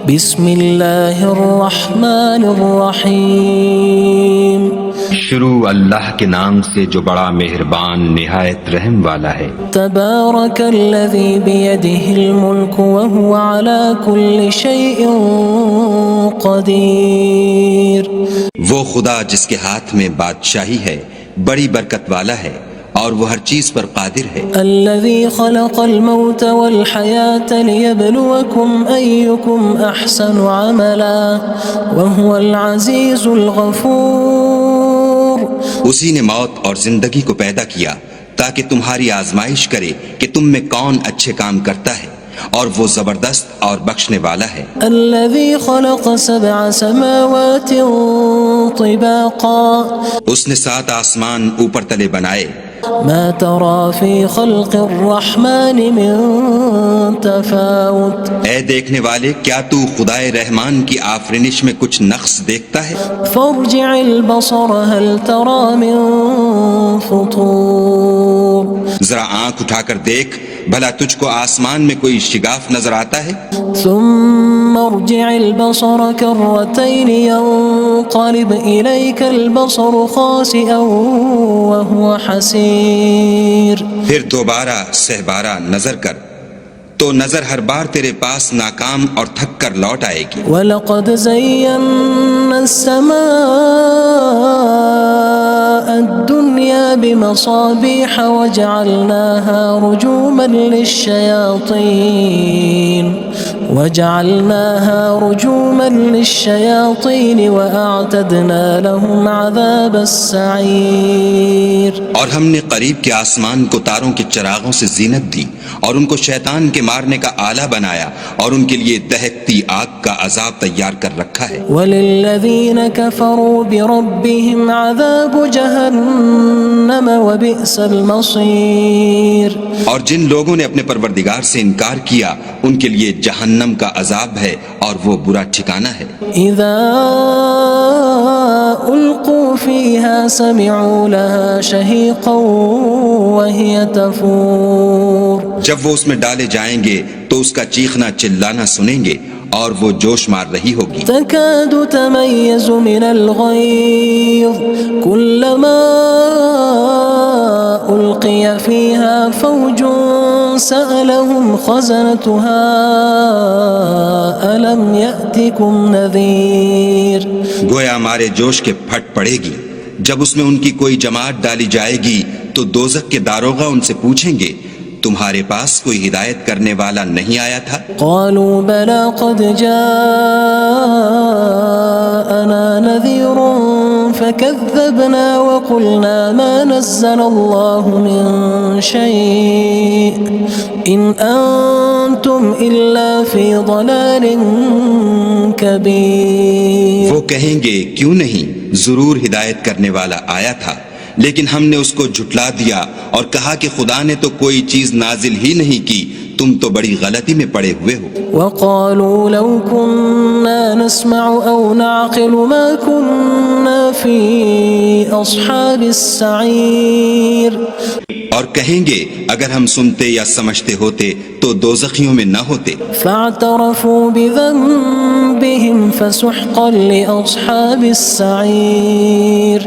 بسم اللہ الرحمن الرحیم شروع اللہ کے نام سے جو بڑا مہربان نہایت رحم والا ہے۔ تبارک الذی بیدہ الملک وہو علی کل شیء قدیر۔ وہ خدا جس کے ہاتھ میں بادشاہی ہے بڑی برکت والا ہے اور وہ ہر چیز پر قادر ہے۔ الذي خلق الموت والحياة ليبلوكم أيكم أحسن عملا وهو العزيز الغفور۔ اسی نے موت اور زندگی کو پیدا کیا تاکہ تمہاری آزمائش کرے کہ تم میں کون اچھے کام کرتا ہے، اور وہ زبردست اور بخشنے والا ہے۔ الذي خلق 7 سماوات طباقا۔ اس نے 7 آسمان اوپر تلے بنائے۔ ما ترى في خلق الرحمن من تفاوت۔ اے دیکھنے والے، کیا تو خدائے رحمان کی آفرینش میں کچھ نقص دیکھتا ہے؟ فارجع البصر هل ترى من فطور۔ ذرا آنکھ اٹھا کر دیکھ، بھلا تجھ کو آسمان میں کوئی شگاف نظر آتا ہے؟ ثم ارجع البصر كرتين ينقلب إليك البصر خاسئا وهو حسير۔ پھر دوبارہ سہبارہ نظر کر تو نظر ہر بار تیرے پاس ناکام اور تھک کر لوٹ آئے گی۔ وَلَقَدْ زَيَّنَّا السَّمَاءَ الدُّنْيَا بِمَصَابِيحَ وَجَعَلْنَاهَا رُجُومًا لِلشَّيَاطِينِ وَأَعْتَدْنَا لَهُمْ عَذَابَ السَّعِيرِ۔ اور ہم نے قریب کے آسمان کو تاروں کے چراغوں سے زینت دی اور ان کو شیطان کے مارنے کا آلہ بنایا، اور ان کے لیے دہکتی آگ کا عذاب تیار کر رکھا ہے۔ وَلِلَّذِينَ كَفَرُوا بِرَبِّهِمْ عَذَابُ جَهَنَّمَ وَبِئْسَ الْمَصِيرُ۔ اور جن لوگوں نے اپنے پروردگار سے انکار کیا ان کے لیے جہنم کا عذاب ہے اور وہ برا ٹھکانہ ہے۔ اذا القوا فيها سمعوا لها شهيقا وهي تفور۔ جب وہ اس میں ڈالے جائیں گے تو اس کا چیخنا چلانا سنیں گے اور وہ جوش مار رہی ہوگی۔ تكاد تميز من الغيظ كلما ألقي فيها فوج سألهم خزنتها ألم يأتكم نذير۔ گویا مارے جوش کے پھٹ پڑے گی۔ جب اس میں ان کی کوئی جماعت ڈالی جائے گی تو دوزخ کے داروغہ ان سے پوچھیں گے تمہارے پاس کوئی ہدایت کرنے والا نہیں آیا تھا؟ قالوا بلى قد جاءنا نذير فكذبنا وقلنا ما نزل الله من شيء إن أنتم إلا في ضلال كبير۔ وہ کہیں گے کیوں نہیں، ضرور ہدایت کرنے والا آیا تھا، لیکن ہم نے اس کو جھٹلا دیا اور کہا کہ خدا نے تو کوئی چیز نازل ہی نہیں کی، تم تو بڑی غلطی میں پڑے ہوئے ہو۔ وقالوا لو كنا نسمع أو نعقل ما كنا في أصحاب السعير۔ اور کہیں گے اگر ہم سنتے یا سمجھتے ہوتے تو دوزخیوں میں نہ ہوتے۔ فاعترفوا بذنبهم فسحقا لأصحاب السعير۔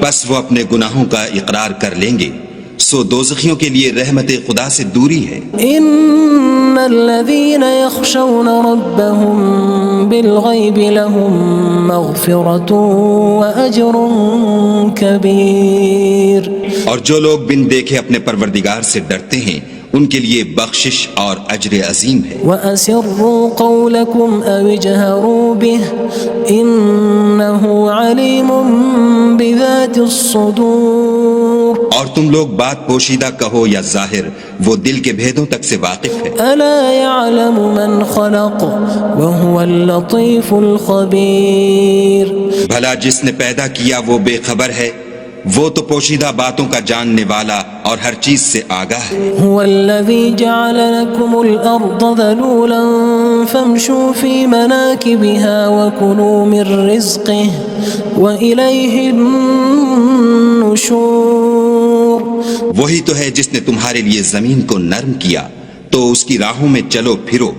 بس وہ اپنے گناہوں کا اقرار کر لیں گے، سو دوزخیوں کے لیے رحمت خدا سے دوری ہے۔ ان الذين يخشون ربهم بالغيب لهم مغفرة وأجر كبير۔ اور جو لوگ بن دیکھے اپنے پروردگار سے ڈرتے ہیں ان کے لیے بخشش اور اجر عظیم ہے۔ وَأَسِرُّوا قَوْلَكُمْ أَوِ اجْهَرُوا بِهِ إِنَّهُ عَلِيمٌ بِذَاتِ الصُّدُورِ۔ اور تم لوگ بات پوشیدہ کہو یا ظاہر، وہ دل کے بھیدوں تک سے واقف ہے۔ أَلَا يَعْلَمُ مَنْ خَلَقَ وَهُوَ اللَّطِيفُ الْخَبِيرُ۔ بھلا جس نے پیدا کیا وہ بے خبر ہے، وہ تو پوشیدہ باتوں کا جاننے والا اور ہر چیز سے آگاہ ہے۔ هو الذي جعل لكم الأرض ذلولا فامشوا في مناكبها وكلوا من رزقه وإليه النشور۔ وہی تو ہے جس نے تمہارے لیے زمین کو نرم کیا تو اس کی راہوں میں چلو پھرو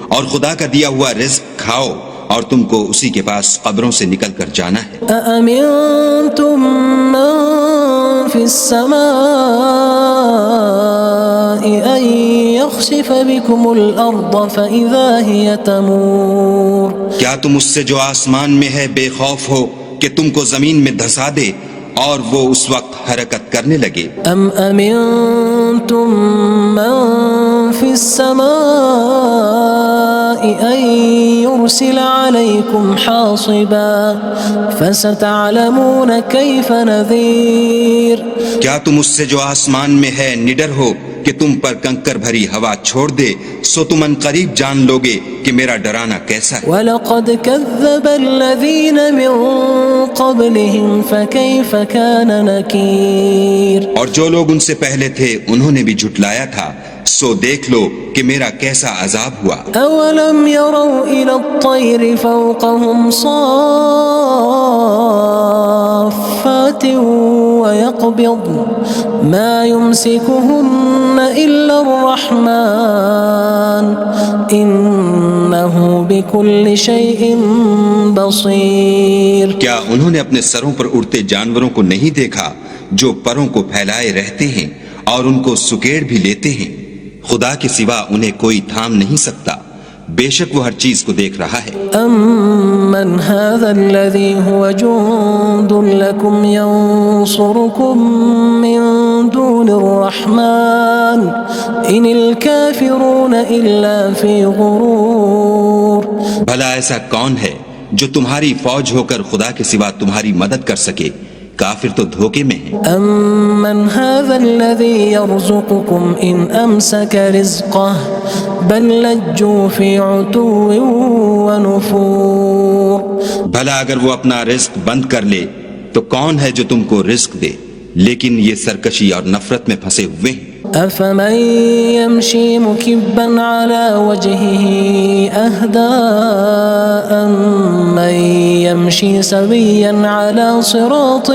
اور خدا کا دیا ہوا رزق کھاؤ اور تم کو اسی کے پاس قبروں سے نکل کر جانا ہے۔ أأمنتم من في السماء أن يخسف بكم الأرض فإذا هي تمور کیا تم اس سے جو آسمان میں ہے بے خوف ہو کہ تم کو زمین میں دھسا دے اور وہ اس وقت حرکت کرنے لگے؟ أم أمنتم من في السماء أن يرسل عليكم حاصبا فستعلمون كيف نذير کیا تم اس سے جو آسمان میں ہے نڈر ہو کہ تم پر کنکر بھری ہوا چھوڑ دے، سو تم ان قریب جان لوگے کہ میرا ڈرانا کیسا ہے۔ وَلَقَدْ كَذَّبَ الَّذِينَ مِن قَبْلِهِمْ فَكَيْفَ كَانَ نَكِيرٌ اور جو لوگ ان سے پہلے تھے انہوں نے بھی جھٹلایا تھا، سو دیکھ لو کہ میرا کیسا عذاب ہوا۔ أَوَلَمْ يَرَوْا إِلَى الطَّيْرِ فَوْقَهُمْ صَافَّاتٍ وَيَقْبِضْنَ مَا يُمْسِكُهُنَّ إِلَّا الرَّحْمَنُ إِنَّهُ بِكُلِّ شَيْءٍ بَصِيرٌ کیا انہوں نے اپنے سروں پر اڑتے جانوروں کو نہیں دیکھا جو پروں کو پھیلائے رہتے ہیں اور ان کو سکیڑ بھی لیتے ہیں؟ خدا کے سوا انہیں کوئی تھام نہیں سکتا، بے شک وہ ہر چیز کو دیکھ رہا ہے۔ أَمَّنْ هَذَا الَّذِي هُوَ جُندٌ لَكُمْ يَنصُرُكُم مِّن دُونِ الرَّحْمَنِ إِنِ الْكَافِرُونَ إِلَّا فِي غُرُورٍ بھلا ایسا کون ہے جو تمہاری فوج ہو کر خدا کے سوا تمہاری مدد کر سکے؟ کافر تو دھوکے میں ہیں۔ أَمَّنْ هَذَا الَّذِي يَرْزُقُكُمْ إِنْ أَمْسَكَ رِزْقَهُ بَلْ لَجُّوا فِي عُتُوٍّ وَنُفُورٍ بھلا اگر وہ اپنا رزق بند کر لے تو کون ہے جو تم کو رزق دے، لیکن یہ سرکشی اور نفرت میں پھنسے ہوئے ہیں۔ أَفَمَن يَمْشِي مُكِبًّا عَلَى وَجْهِهِ أَهْدَىٰ أَمَّن يَمْشِي سَوِيًّا عَلَى صِرَاطٍ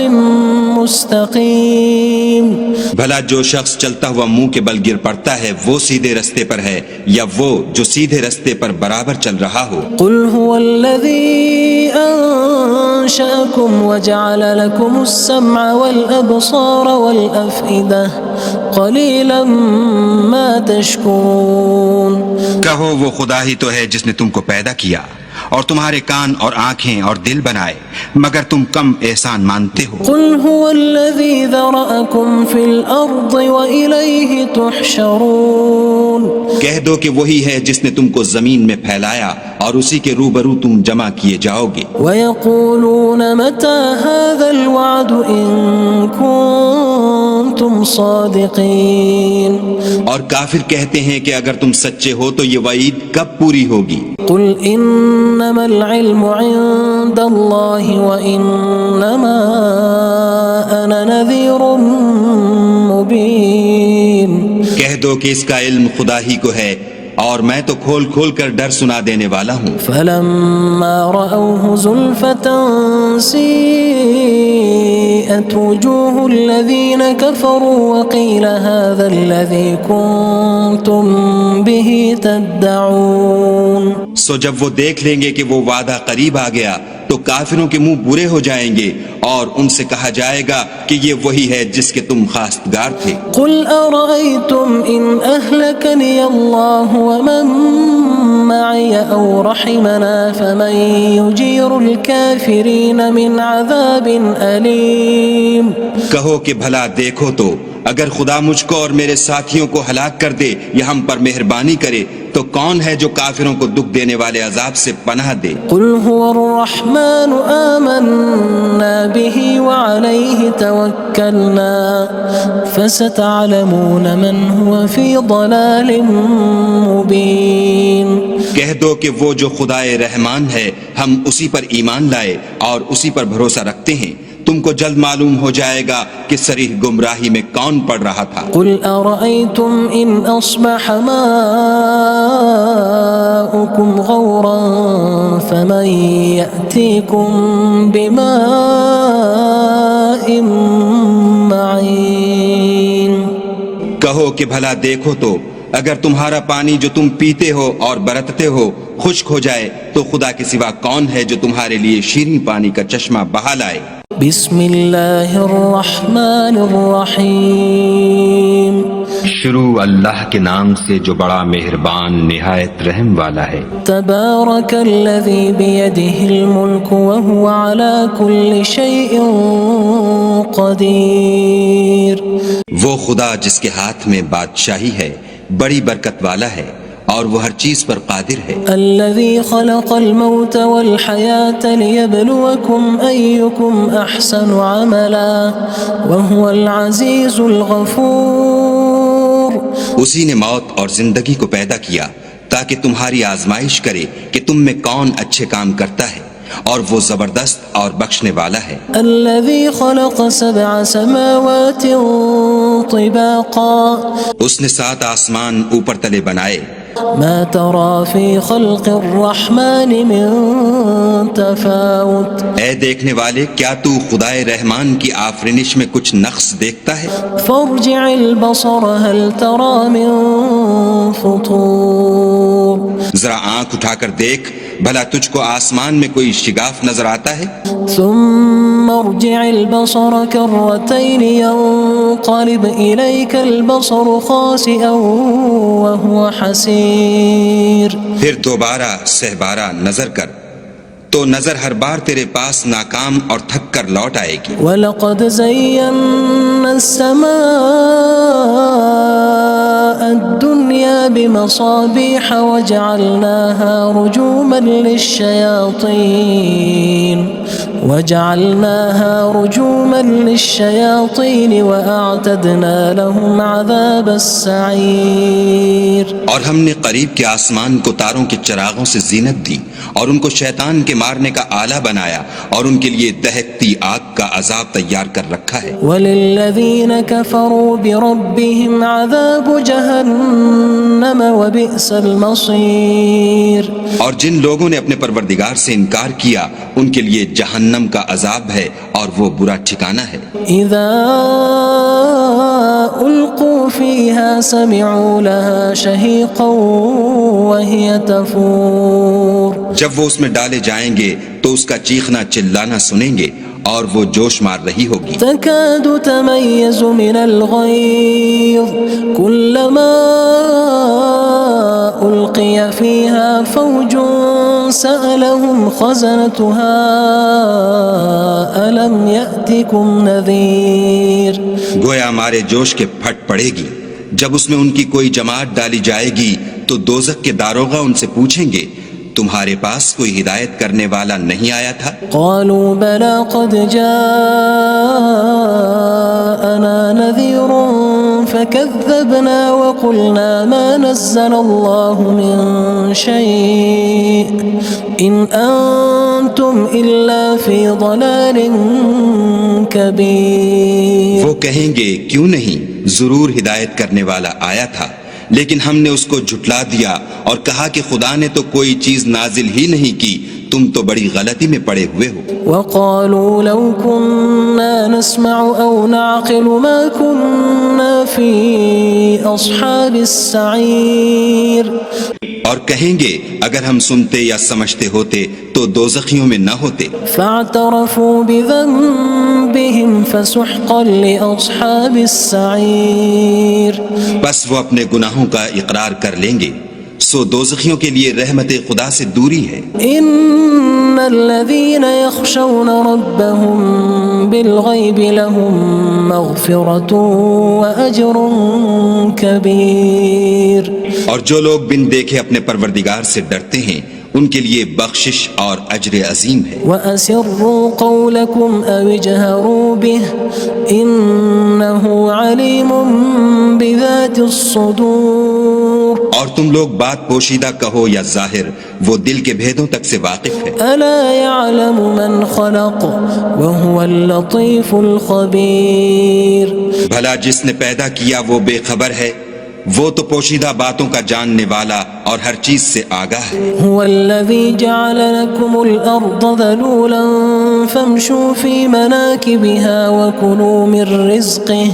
مُّسْتَقِيمٍ بھلا جو شخص چلتا ہوا منہ کے بل گر پڑتا ہے وہ سیدھے رستے پر ہے یا وہ جو سیدھے رستے پر برابر چل رہا ہو؟ قُلْ هُوَ الَّذِي أَنشَأَكُمْ وَجَعَلَ لَكُمُ السَّمْعَ وَالْأَبْصَارَ وَالْأَفْئِدَةَ قَلِيلًا مَا تَشْكُرُونَ کہو وہ خدا ہی تو ہے جس نے تم کو پیدا کیا اور تمہارے کان اور آنکھیں اور دل بنائے، مگر تم کم احسان مانتے ہو۔ قُلْ هُوَ الَّذِي ذَرَأَكُمْ فِي الْأَرْضِ وَإِلَيْهِ تُحْشَرُونَ کہہ دو کہ وہی ہے جس نے تم کو زمین میں پھیلایا اور اسی کے روبرو تم جمع کیے جاؤ گے۔ وَيَقُولُونَ مَتَى هَذَا الْوَعْدُ إِن كُنتُمْ صَادِقِينَ اور کافر کہتے ہیں کہ اگر تم سچے ہو تو یہ وعید کب پوری ہوگی؟ قُلْ إِنَّمَا الْعِلْمُ عِندَ اللَّهِ وَإِنَّمَا أَنَا نَذِيرٌ مُّبِينٌ کہہ دو کہ اس کا علم خدا ہی کو ہے اور میں تو کھول کھول کر ڈر سنا دینے والا ہوں۔ فَلَمَّا رَأَوْهُ زُلْفَةً سِيئَتْ وُجُوهُ الَّذِينَ كَفَرُوا وَقِيلَ هَذَا الَّذِي كُنتُم بِهِ تَدَّعُونَ سو جب وہ دیکھ لیں گے کہ وہ وعدہ قریب آ گیا تو کافروں کے منہ برے ہو جائیں گے اور ان سے کہا جائے گا کہ یہ وہی ہے جس کے تم خواستگار تھے۔ قُلْ أَرَأَيْتُمْ إِنْ أَهْلَكَنِيَ اللَّهُ وَمَن مَّعِيَ أَوْ رَحِمَنَا فَمَن يُجِيرُ الْكَافِرِينَ مِنْ عَذَابٍ أَلِيمٍ کہو کہ بھلا دیکھو تو اگر خدا مجھ کو اور میرے ساتھیوں کو ہلاک کر دے یا ہم پر مہربانی کرے تو کون ہے جو کافروں کو دکھ دینے والے عذاب سے پناہ دے؟ قُلْ هُوَ الرَّحْمَنُ آمَنَّا بِهِ وَعَلَيْهِ تَوَكَّلْنَا فَسَتَعْلَمُونَ مَنْ هُوَ فِي ضَلَالٍ مُّبِينٍ کہہ دو کہ وہ جو خدائے رحمان ہے ہم اسی پر ایمان لائے اور اسی پر بھروسہ رکھتے ہیں، تم کو جلد معلوم ہو جائے گا کہ صریح گمراہی میں کون پڑ رہا تھا۔ قُلْ أَرَأَيْتُمْ إِنْ أَصْبَحَ مَاؤُكُمْ غَوْرًا فَمَن يَأْتِيكُم بِمَاءٍ مَّعِينٍ کہو کہ بھلا دیکھو تو اگر تمہارا پانی جو تم پیتے ہو اور برتتے ہو خشک ہو جائے تو خدا کے سوا کون ہے جو تمہارے لیے شیریں پانی کا چشمہ بہا لائے؟ بسم اللہ الرحمن الرحیم شروع اللہ کے نام سے جو بڑا مہربان نہایت رحم والا ہے۔ تبارک الذی بیدہ الملک وہو علی کل شیء قدیر۔ وہ خدا جس کے ہاتھ میں بادشاہی ہے بڑی برکت والا ہے اور وہ ہر چیز پر قادر ہے۔ الذي خلق الموت والحياة ليبلوكم أيكم أحسن عملا وهو العزيز الغفور۔ اسی نے موت اور زندگی کو پیدا کیا تاکہ تمہاری آزمائش کرے کہ تم میں کون اچھے کام کرتا ہے اور وہ زبردست اور بخشنے والا ہے۔ الذي خلق 7 سماوات طباقا۔ اس نے 7 آسمان اوپر تلے بنائے۔ ما ترى في خلق الرحمن من تفاوت۔ اے دیکھنے والے کیا تو خدائے رحمان کی آفرینش میں کچھ نقص دیکھتا ہے؟ فارجع البصر هل ترى من فطور۔ ذرا آنکھ اٹھا کر دیکھ بھلا تجھ کو آسمان میں کوئی شگاف نظر آتا ہے؟ ثم ارجع البصر كرتين ينقلب إليك البصر خاسئا وهو حسير۔ پھر دوبارہ سہبارہ نظر کر تو نظر ہر بار تیرے پاس ناکام اور تھک کر لوٹ آئے گی۔ وَلَقَدْ زَيَّنَّا السَّمَاءَ الدُّنْيَا بِمَصَابِيحَ وَجَعَلْنَاهَا رُجُومًا لِلشَّيَاطِينِ وَأَعْتَدْنَا لَهُمْ عَذَابَ السَّعِيرِ۔ اور ہم نے قریب کے آسمان کو تاروں کے چراغوں سے زینت دی اور ان کو شیطان کے مارنے کا آلہ بنایا اور ان کے لیے دہکتی آگ کا عذاب تیار کر رکھا ہے۔ وَلِلَّذِينَ كَفَرُوا بِرَبِّهِمْ عَذَابُ جَهَنَّمَ وَبِئْسَ الْمَصِيرُ۔ اور جن لوگوں نے اپنے پروردگار سے انکار کیا ان کے لیے جہنم کا عذاب ہے اور وہ برا ٹھکانہ ہے۔ اذا القوا فيها سمعوا لها شهيقا وهي تفور۔ جب وہ اس میں ڈالے جائیں گے تو اس کا چیخنا چلانا سنیں گے اور وہ جوش مار رہی ہوگی۔ تكاد تميز من الغيظ كلما ألقي فيها فوج سألهم خزنتها ألم يأتكم نذير۔ گویا مارے جوش کے پھٹ پڑے گی۔ جب اس میں ان کی کوئی جماعت ڈالی جائے گی تو دوزخ کے داروغہ ان سے پوچھیں گے تمہارے پاس کوئی ہدایت کرنے والا نہیں آیا تھا؟ قالوا بلى قد جاءنا نذير فكذبنا وقلنا ما نزل الله من شيء إن أنتم إلا في ضلال كبير۔ وہ کہیں گے کیوں نہیں، ضرور ہدایت کرنے والا آیا تھا لیکن ہم نے اس کو جھٹلا دیا اور کہا کہ خدا نے تو کوئی چیز نازل ہی نہیں کی، تم تو بڑی غلطی میں پڑے ہوئے ہو۔ وقالوا لو كنا نسمع أو نعقل ما كنا في أصحاب السعير۔ اور کہیں گے اگر ہم سنتے یا سمجھتے ہوتے تو دوزخیوں میں نہ ہوتے۔ فاعترفوا بذنبهم فسحقا لأصحاب السعير۔ بس وہ اپنے گناہوں کا اقرار کر لیں گے، سو دوزخیوں کے لیے رحمت خدا سے دوری ہے۔ ان الذين يخشون ربهم بالغيب لهم مغفرة واجر كبير۔ اور جو لوگ بن دیکھے اپنے پروردگار سے ڈرتے ہیں ان کے لیے بخشش اور اجر عظیم ہے۔ وَأَسِرُّوا قَوْلَكُمْ أَوِ اجْهَرُوا بِهِ إِنَّهُ عَلِيمٌ بِذَاتِ الصُّدُورِ۔ اور تم لوگ بات پوشیدہ کہو یا ظاہر، وہ دل کے بھیدوں تک سے واقف ہے۔ أَلَا يَعْلَمُ مَنْ خَلَقَ وَهُوَ اللَّطِيفُ الْخَبِيرُ۔ بھلا جس نے پیدا کیا وہ بے خبر ہے، وہ تو پوشیدہ باتوں کا جاننے والا اور ہر چیز سے آگاہ ہے۔ هو الذي جعل لكم الأرض ذلولا فامشوا في مناكبها وكلوا من رزقه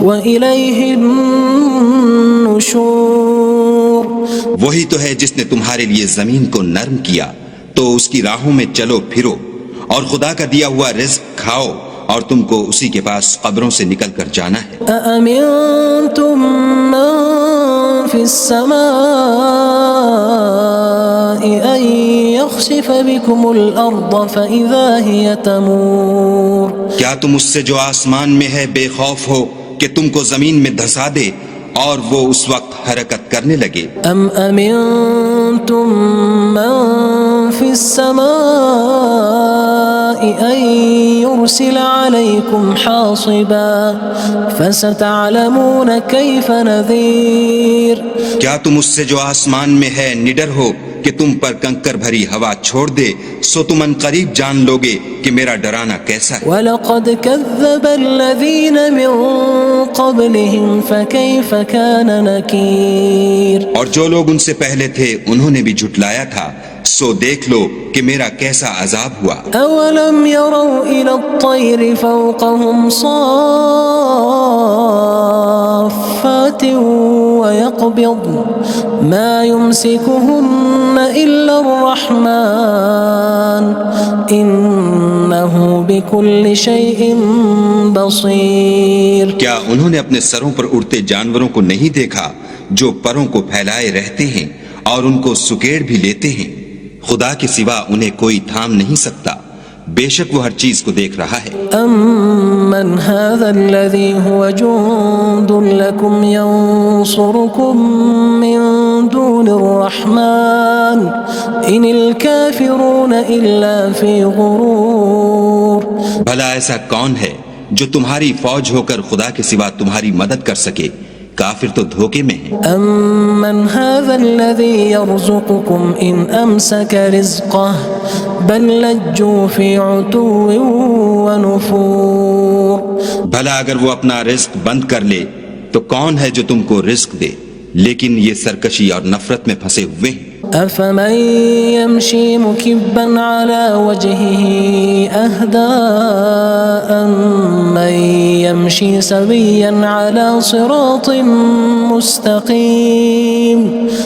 وإليه النشور۔ النشور وہی تو ہے جس نے تمہارے لیے زمین کو نرم کیا تو اس کی راہوں میں چلو پھرو، اور خدا کا دیا ہوا رزق کھاؤ، اور تم کو اسی کے پاس قبروں سے نکل کر جانا ہے۔ أأمنتم من في السماء أن يخسف بكم الأرض فإذا هي تمور کیا تم اس سے جو آسمان میں ہے بے خوف ہو کہ تم کو زمین میں دھسا دے اور وہ اس وقت حرکت کرنے لگے؟ أم أمنتم من في السماء أن يرسل عليكم حاصبا فستعلمون كيف نذير کیا تم اس سے جو آسمان میں ہے نڈر ہو کہ تم پر کنکر بھری ہوا چھوڑ دے، سو تم ان قریب جان لوگے کہ میرا ڈرانا کیسا ہے۔ وَلَقَدْ كَذَّبَ الَّذِينَ مِن قَبْلِهِمْ فَكَيْفَ كَانَ نَكِيرٌ اور جو لوگ ان سے پہلے تھے انہوں نے بھی جھٹلایا تھا، سو دیکھ لو کہ میرا کیسا عذاب ہوا۔ أَوَلَمْ يَرَوْا إِلَى الطَّيْرِ فَوْقَهُمْ صَافَّاتٍ وَيَقْبِضْنَ مَا يُمْسِكُهُنَّ إِلَّا الرَّحْمَنُ إِنَّهُ بِكُلِّ شَيْءٍ بَصِيرٌ کیا انہوں نے اپنے سروں پر اڑتے جانوروں کو نہیں دیکھا جو پروں کو پھیلائے رہتے ہیں اور ان کو سکیڑ بھی لیتے ہیں؟ خدا کے سوا انہیں کوئی تھام نہیں سکتا، بے شک وہ ہر چیز کو دیکھ رہا ہے۔ أَمَّنْ هَذَا الَّذِي هُوَ جُندٌ لَكُمْ يَنصُرُكُم مِّن دُونِ الرَّحْمَنِ إِنِ الْكَافِرُونَ إِلَّا فِي غُرُورٍ بھلا ایسا کون ہے جو تمہاری فوج ہو کر خدا کے سوا تمہاری مدد کر سکے؟ کافر تو دھوکے میں ہیں۔ أَمَّنْ هَذَا الَّذِي يَرْزُقُكُمْ إِنْ أَمْسَكَ رِزْقَهُ بَلْ لَجُّوا فِي عُتُوٍّ وَنُفُورٍ بھلا اگر وہ اپنا رزق بند کر لے تو کون ہے جو تم کو رزق دے؟ لیکن یہ سرکشی اور نفرت میں پھنسے ہوئے ہیں۔ أَفَمَن يَمْشِي مُكِبًّا عَلَى وَجْهِهِ أَهْدَىٰ أَمَّن يَمْشِي سَوِيًّا عَلَى صِرَاطٍ مُّسْتَقِيمٍ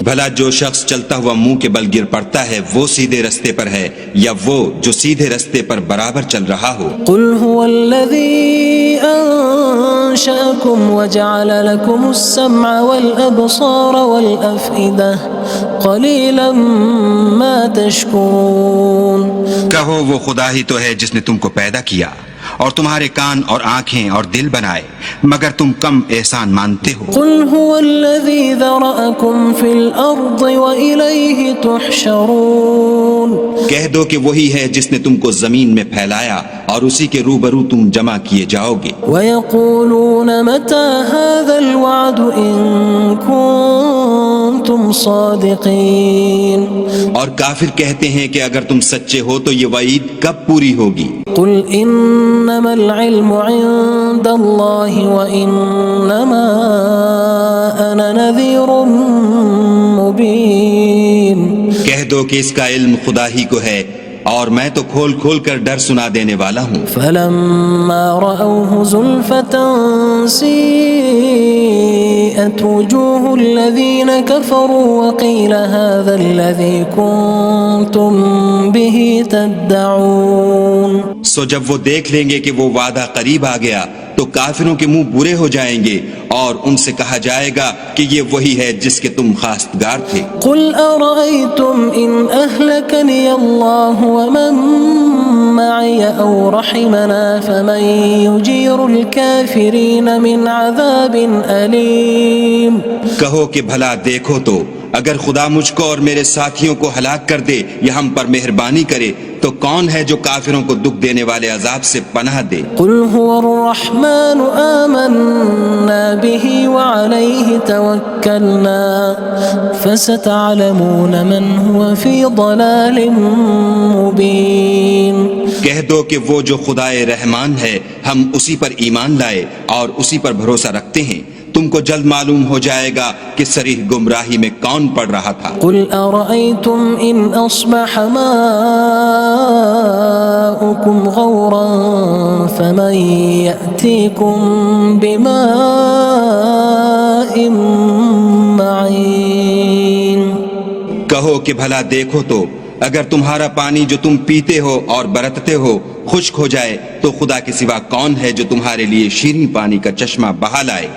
بھلا جو شخص چلتا ہوا منہ کے بل گر پڑتا ہے وہ سیدھے رستے پر ہے یا وہ جو سیدھے رستے پر برابر چل رہا ہو؟ قُلْ هُوَ الَّذِي أَنشَأَكُمْ وَجَعَلَ لَكُمُ السَّمْعَ وَالْأَبْصَارَ وَالْأَفْئِدَةَ قَلِيلًا مَا تَشْكُرُونَ کہو وہ خدا ہی تو ہے جس نے تم کو پیدا کیا اور تمہارے کان اور آنکھیں اور دل بنائے، مگر تم کم احسان مانتے ہو۔ قُلْ هُوَ الَّذِي ذَرَأَكُمْ فِي الْأَرْضِ وَإِلَيْهِ تُحْشَرُونَ کہہ دو کہ وہی ہے جس نے تم کو زمین میں پھیلایا اور اسی کے روبرو تم جمع کیے جاؤ گے۔ وَيَقُولُونَ مَتَى هَذَا الْوَعْدُ إِن كُنتُمْ صَادِقِينَ اور کافر کہتے ہیں کہ اگر تم سچے ہو تو یہ وعید کب پوری ہوگی؟ قُلْ إِنَّمَا الْعِلْمُ عِندَ اللَّهِ وَإِنَّمَا أَنَا نَذِيرٌ مُّبِينٌ کہہ دو کہ اس کا علم خدا ہی کو ہے اور میں تو کھول کھول کر ڈر سنا دینے والا ہوں۔ فَلَمَّا رَأَوْهُ زُلْفَةً سِيئَتْ وُجُوهُ الَّذِينَ كَفَرُوا وَقِيلَ هَذَا الَّذِي كُنتُم بِهِ تَدَّعُونَ سو جب وہ دیکھ لیں گے کہ وہ وعدہ قریب آ گیا تو کافروں کے منہ برے ہو جائیں گے اور ان سے کہا جائے گا کہ یہ وہی ہے جس کے تم خواستگار تھے۔ قُلْ أَرَأَيْتُمْ إِنْ أَهْلَكَنِيَ اللَّهُ وَمَن مَّعِيَ أَوْ رَحِمَنَا فَمَن يُجِيرُ الْكَافِرِينَ مِنْ عَذَابٍ أَلِيمٍ کہو کہ بھلا دیکھو تو اگر خدا مجھ کو اور میرے ساتھیوں کو ہلاک کر دے یا ہم پر مہربانی کرے تو کون ہے جو کافروں کو دکھ دینے والے عذاب سے پناہ دے؟ قُلْ هُوَ الرَّحْمَنُ آمَنَّا بِهِ وَعَلَيْهِ تَوَكَّلْنَا فَسَتَعْلَمُونَ مَنْ هُوَ فِي ضَلَالٍ مُّبِينٍ کہہ دو کہ وہ جو خدائے رحمان ہے ہم اسی پر ایمان لائے اور اسی پر بھروسہ رکھتے ہیں، تم کو جلد معلوم ہو جائے گا کہ صریح گمراہی میں کون پڑ رہا تھا۔ قُلْ أَرَأَيْتُمْ إِنْ أَصْبَحَ مَاؤُكُمْ غَوْرًا فَمَن يَأْتِيكُم بِمَاءٍ معين کہو کہ بھلا دیکھو تو اگر تمہارا پانی جو تم پیتے ہو اور برتتے ہو خشک ہو جائے تو خدا کے سوا کون ہے جو تمہارے لیے شیریں پانی کا چشمہ بہا لائے؟